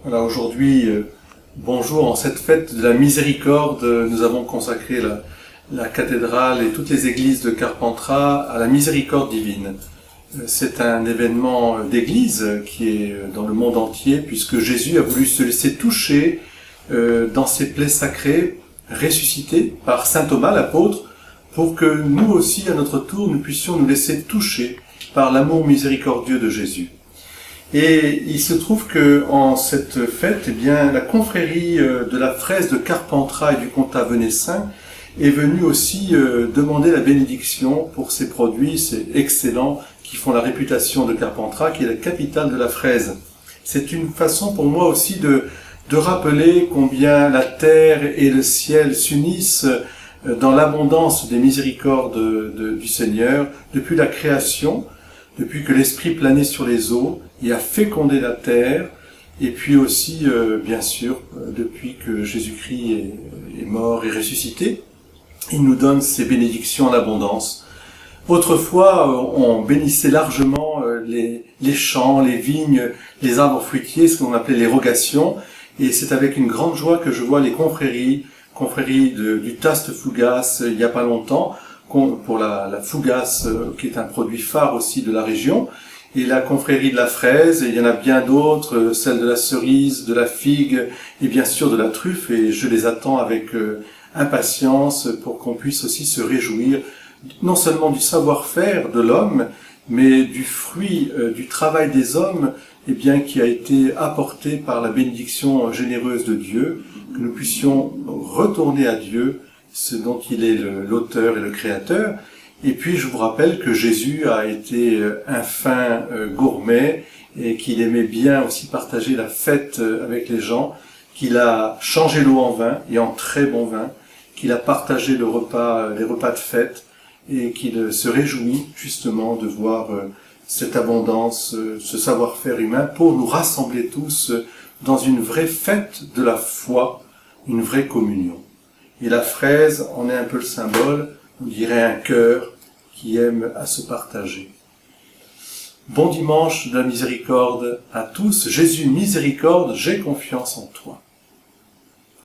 Voilà, aujourd'hui, bonjour, en cette fête de la miséricorde, nous avons consacré la cathédrale et toutes les églises de Carpentras à la miséricorde divine. C'est un événement d'église qui est dans le monde entier, puisque Jésus a voulu se laisser toucher dans ses plaies sacrées, ressuscité par saint Thomas l'apôtre, pour que nous aussi, à notre tour, nous puissions nous laisser toucher par l'amour miséricordieux de Jésus. Et il se trouve que en cette fête, eh bien, la confrérie de la fraise de Carpentras et du comtat venessin est venue aussi demander la bénédiction pour ces produits, ces excellents, qui font la réputation de Carpentras, qui est la capitale de la fraise. C'est une façon pour moi aussi de rappeler combien la terre et le ciel s'unissent dans l'abondance des miséricordes du Seigneur depuis la création, depuis que l'Esprit planait sur les eaux et a fécondé la terre, et puis aussi, bien sûr, depuis que Jésus-Christ est mort et ressuscité, il nous donne ses bénédictions en abondance. Autrefois, on bénissait largement les champs, les vignes, les arbres fruitiers, ce qu'on appelait les rogations, et c'est avec une grande joie que je vois les confréries du Taste Fougasse il n'y a pas longtemps, pour la fougasse, qui est un produit phare aussi de la région, et la confrérie de la fraise, et il y en a bien d'autres, celle de la cerise, de la figue, et bien sûr de la truffe, et je les attends avec impatience pour qu'on puisse aussi se réjouir, non seulement du savoir-faire de l'homme, mais du fruit du travail des hommes, eh bien, qui a été apporté par la bénédiction généreuse de Dieu, que nous puissions retourner à Dieu, ce dont il est l'auteur et le créateur. Et puis je vous rappelle que Jésus a été un fin gourmet et qu'il aimait bien aussi partager la fête avec les gens, qu'il a changé l'eau en vin et en très bon vin, qu'il a partagé les repas de fête et qu'il se réjouit justement de voir cette abondance, ce savoir-faire humain pour nous rassembler tous dans une vraie fête de la foi, une vraie communion. Et la fraise en est un peu le symbole, on dirait un cœur qui aime à se partager. Bon dimanche de la miséricorde à tous. Jésus, miséricorde, j'ai confiance en toi.